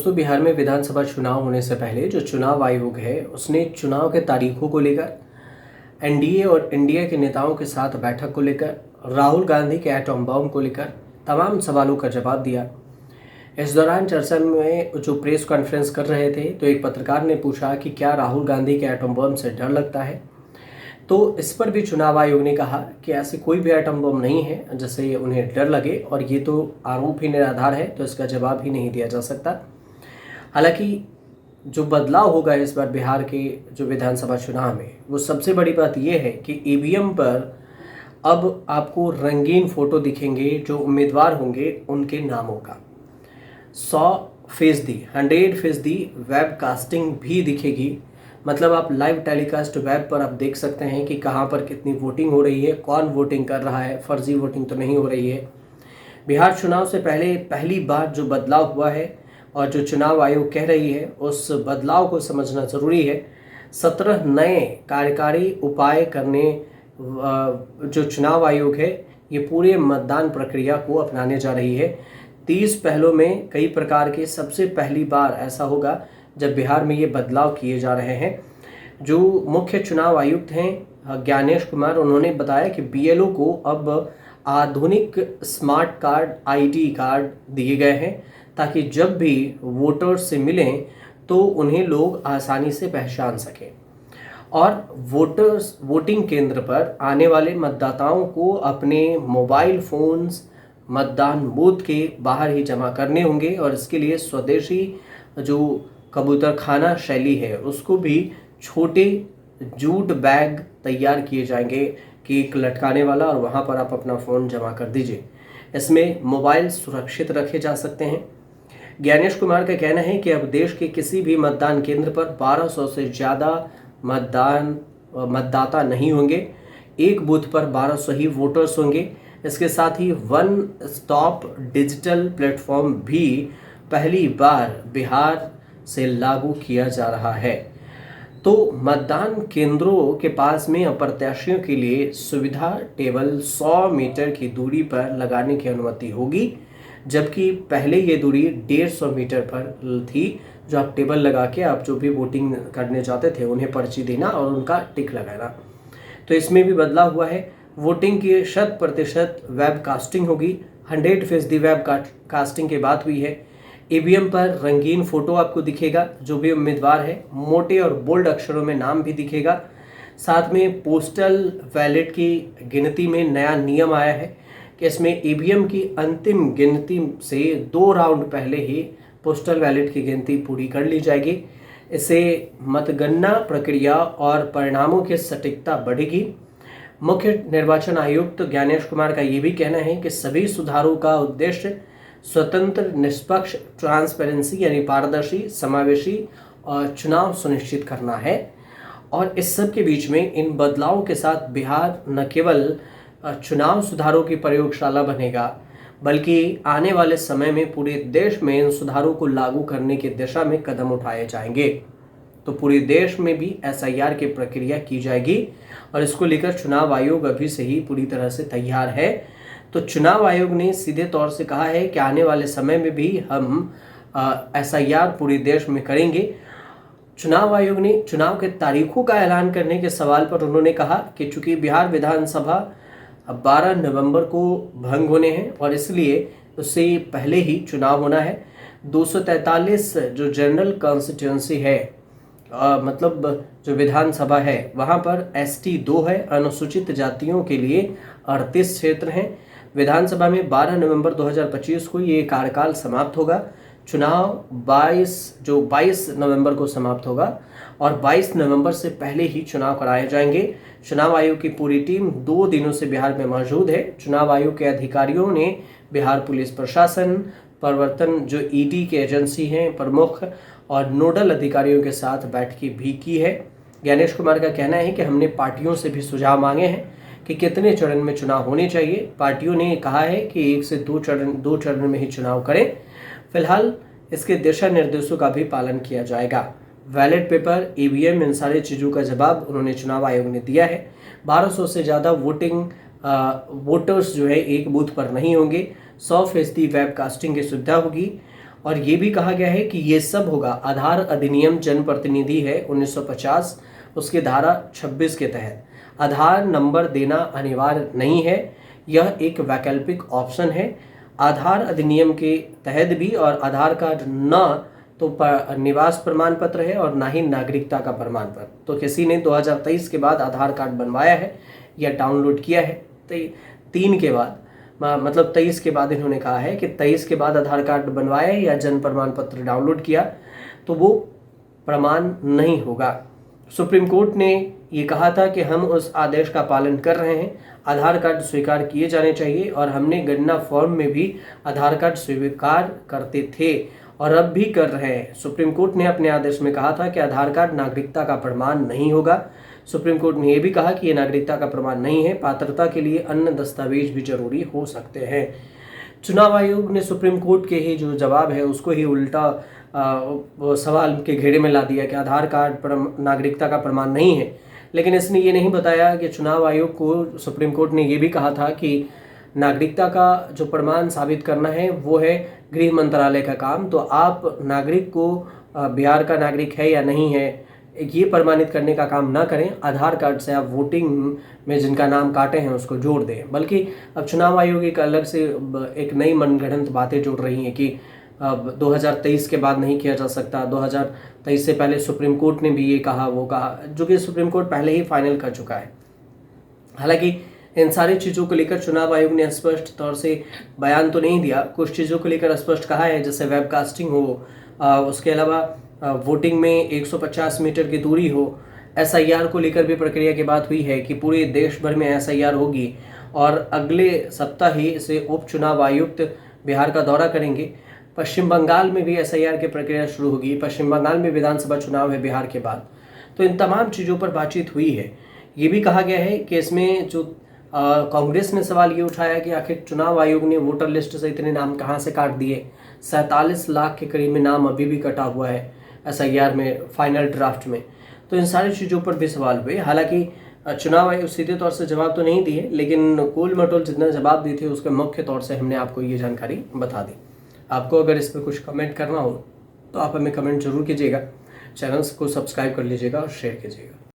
दोस्तों, बिहार में विधानसभा चुनाव होने से पहले जो चुनाव आयोग है उसने चुनाव के तारीखों को लेकर एनडीए और इंडिया के नेताओं के साथ बैठक को लेकर राहुल गांधी के एटम बम को लेकर तमाम सवालों का जवाब दिया। इस दौरान चर्चा में जो प्रेस कॉन्फ्रेंस कर रहे थे तो एक पत्रकार ने पूछा कि क्या राहुल गांधी के एटम बम से डर लगता है। तो इस पर भी चुनाव आयोग ने कहा कि ऐसे कोई भी एटम बम नहीं है जिससे उन्हें डर लगे और ये तो आरोप ही निराधार है, तो इसका जवाब ही नहीं दिया जा सकता। हालांकि जो बदलाव होगा इस बार बिहार के जो विधानसभा चुनाव में, वो सबसे बड़ी बात यह है कि ईवीएम पर अब आपको रंगीन फोटो दिखेंगे जो उम्मीदवार होंगे उनके नामों का। 100% वेब कास्टिंग भी दिखेगी। मतलब आप लाइव टेलीकास्ट वेब पर आप देख सकते हैं कि कहाँ पर कितनी वोटिंग हो रही है, कौन वोटिंग कर रहा है, फर्जी वोटिंग तो नहीं हो रही है। बिहार चुनाव से पहले पहली बार जो बदलाव हुआ है और जो चुनाव आयोग कह रही है उस बदलाव को समझना ज़रूरी है। 17 नए कार्यकारी उपाय करने जो चुनाव आयोग है ये पूरे मतदान प्रक्रिया को अपनाने जा रही है। 30 पहलों में कई प्रकार के सबसे पहली बार ऐसा होगा जब बिहार में ये बदलाव किए जा रहे हैं। जो मुख्य चुनाव आयुक्त हैं ज्ञानेश कुमार, उन्होंने बताया कि बीएलओ को अब आधुनिक स्मार्ट कार्ड आईडी कार्ड दिए गए हैं ताकि जब भी वोटर्स से मिलें तो उन्हें लोग आसानी से पहचान सकें और वोटिंग केंद्र पर आने वाले मतदाताओं को अपने मोबाइल फोन्स मतदान बूथ के बाहर ही जमा करने होंगे और इसके लिए स्वदेशी जो कबूतर खाना शैली है उसको भी छोटे जूट बैग तैयार किए जाएंगे कि एक लटकाने वाला और वहाँ पर आप अपना फ़ोन जमा कर दीजिए। इसमें मोबाइल सुरक्षित रखे जा सकते हैं। ज्ञानेश कुमार का कहना है कि अब देश के किसी भी मतदान केंद्र पर 1200 से ज़्यादा मतदाता नहीं होंगे। एक बूथ पर 1200 ही वोटर्स होंगे। इसके साथ ही वन स्टॉप डिजिटल प्लेटफॉर्म भी पहली बार बिहार से लागू किया जा रहा है। तो मतदान केंद्रों के पास में अप्रत्याशियों के लिए सुविधा टेबल 100 मीटर की दूरी पर लगाने की अनुमति होगी, जबकि पहले ये दूरी 150 मीटर पर थी। जो आप टेबल लगा के आप जो भी वोटिंग करने जाते थे उन्हें पर्ची देना और उनका टिक लगाना। तो इसमें भी बदलाव हुआ है। वोटिंग की 100% वेब कास्टिंग होगी। 100% वेब कास्टिंग की बात हुई है। ईवीएम पर रंगीन फोटो आपको दिखेगा जो भी उम्मीदवार है, मोटे और बोल्ड अक्षरों में नाम भी दिखेगा। साथ में पोस्टल बैलेट की गिनती में नया नियम आया है कि इसमें ईवीएम की अंतिम गिनती से 2 राउंड पहले ही पोस्टल बैलेट की गिनती पूरी कर ली जाएगी। इससे मतगणना प्रक्रिया और परिणामों की सटीकता बढ़ेगी। मुख्य निर्वाचन आयुक्त ज्ञानेश कुमार का ये भी कहना है कि सभी सुधारों का उद्देश्य स्वतंत्र, निष्पक्ष, ट्रांसपेरेंसी यानी पारदर्शी, समावेशी और चुनाव सुनिश्चित करना है। और इस सब के बीच में इन बदलावों के साथ बिहार न केवल चुनाव सुधारों की प्रयोगशाला बनेगा बल्कि आने वाले समय में पूरे देश में इन सुधारों को लागू करने की दिशा में कदम उठाए जाएंगे। तो पूरे देश में भी एसआईआर की प्रक्रिया की जाएगी और इसको लेकर चुनाव आयोग अभी से ही पूरी तरह से तैयार है। तो चुनाव आयोग ने सीधे तौर से कहा है कि आने वाले समय में भी हम एसआईआर पूरे देश में करेंगे। चुनाव आयोग ने चुनाव के तारीखों का ऐलान करने के सवाल पर उन्होंने कहा कि चूंकि बिहार विधानसभा 12 नवंबर को भंग होने हैं और इसलिए उससे पहले ही चुनाव होना है। 243 जो जनरल कॉन्स्टिट्यूंसी है मतलब जो विधानसभा है वहाँ पर ST 2 है। अनुसूचित जातियों के लिए 38 क्षेत्र हैं। विधानसभा में 12 नवंबर 2025 को ये कार्यकाल समाप्त होगा। चुनाव 22 नवंबर को समाप्त होगा और 22 नवंबर से पहले ही चुनाव कराए जाएंगे। चुनाव आयोग की पूरी टीम 2 दिनों से बिहार में मौजूद है। चुनाव आयोग के अधिकारियों ने बिहार पुलिस प्रशासन, प्रवर्तन जो ईडी के एजेंसी हैं प्रमुख और नोडल अधिकारियों के साथ बैठकें भी की है। ज्ञानेश कुमार का कहना है कि हमने पार्टियों से भी सुझाव मांगे हैं कि कितने चरण में चुनाव होने चाहिए। पार्टियों ने कहा है कि 1 से 2 चरण में ही चुनाव करें। फिलहाल इसके दिशा निर्देशों का भी पालन किया जाएगा। बैलेट पेपर, ईवीएम, इन सारी चीज़ों का जवाब उन्होंने चुनाव आयोग ने दिया है। 1200 से ज़्यादा वोटर्स जो है एक बूथ पर नहीं होंगे। 100% वेब कास्टिंग की सुविधा होगी और ये भी कहा गया है कि ये सब होगा आधार अधिनियम जनप्रतिनिधि है 1950 उसके धारा 26 के तहत। आधार नंबर देना अनिवार्य नहीं है, यह एक वैकल्पिक ऑप्शन है। आधार अधिनियम के तहत भी और आधार कार्ड न तो निवास प्रमाण पत्र है और ना ही नागरिकता का प्रमाण पत्र। तो किसी ने 2023 के बाद आधार कार्ड बनवाया है या डाउनलोड किया है, तो 3 के बाद मतलब 23 के बाद इन्होंने कहा है कि 23 के बाद आधार कार्ड बनवाया या जन्म प्रमाण पत्र डाउनलोड किया तो वो प्रमाण नहीं होगा। सुप्रीम कोर्ट ने ये कहा था कि हम उस आदेश का पालन कर रहे हैं, आधार कार्ड स्वीकार किए जाने चाहिए और हमने गणना फॉर्म में भी आधार कार्ड स्वीकार करते थे और अब भी कर रहे हैं। सुप्रीम कोर्ट ने अपने आदेश में कहा था कि आधार कार्ड नागरिकता का प्रमाण नहीं होगा। सुप्रीम कोर्ट ने यह भी कहा कि यह नागरिकता का प्रमाण नहीं है, पात्रता के लिए अन्य दस्तावेज भी जरूरी हो सकते हैं। चुनाव आयोग ने सुप्रीम कोर्ट के ही जो जवाब है उसको ही उल्टा सवाल के घेरे में ला दिया कि आधार कार्ड नागरिकता का प्रमाण नहीं है। लेकिन इसने ये नहीं बताया कि चुनाव आयोग को सुप्रीम कोर्ट ने ये भी कहा था कि नागरिकता का जो प्रमाण साबित करना है वो है गृह मंत्रालय का काम। तो आप नागरिक को बिहार का नागरिक है या नहीं है ये प्रमाणित करने का काम ना करें, आधार कार्ड से आप वोटिंग में जिनका नाम काटे हैं उसको जोड़ दें। बल्कि अब चुनाव आयोग एक अलग से एक नई मनगढ़ंत बातें जोड़ रही हैं कि अब 2023 के बाद नहीं किया जा सकता, 2023 से पहले सुप्रीम कोर्ट ने भी ये कहा वो कहा, जो कि सुप्रीम कोर्ट पहले ही फाइनल कर चुका है। हालांकि इन सारी चीज़ों को लेकर चुनाव आयोग ने स्पष्ट तौर से बयान तो नहीं दिया, कुछ चीज़ों को लेकर स्पष्ट कहा है जैसे वेबकास्टिंग हो, उसके अलावा वोटिंग में 150 मीटर की दूरी हो। SIR को लेकर भी प्रक्रिया की बात हुई है कि पूरे देश भर में SIR होगी और अगले सप्ताह ही से उपचुनाव आयुक्त बिहार का दौरा करेंगे। पश्चिम बंगाल में भी SIR की प्रक्रिया शुरू होगी, पश्चिम बंगाल में विधानसभा चुनाव है बिहार के बाद। तो इन तमाम चीज़ों पर बातचीत हुई है। ये भी कहा गया है कि इसमें जो कांग्रेस ने सवाल ये उठाया कि आखिर चुनाव आयोग ने वोटर लिस्ट से इतने नाम कहाँ से काट दिए, 47 लाख के करीब में नाम अभी भी कटा हुआ है SIR में फाइनल ड्राफ्ट में। तो इन सारी चीज़ों पर भी सवाल हुए। हालांकि चुनाव आयोग सीधे तौर से जवाब तो नहीं दिए, लेकिन कोल मटोल जितना जवाब दिए थे उसके मुख्य तौर से हमने आपको ये जानकारी बता दी। आपको अगर इस पर कुछ कमेंट करना हो तो आप हमें कमेंट जरूर कीजिएगा, चैनल को सब्सक्राइब कर लीजिएगा और शेयर कीजिएगा।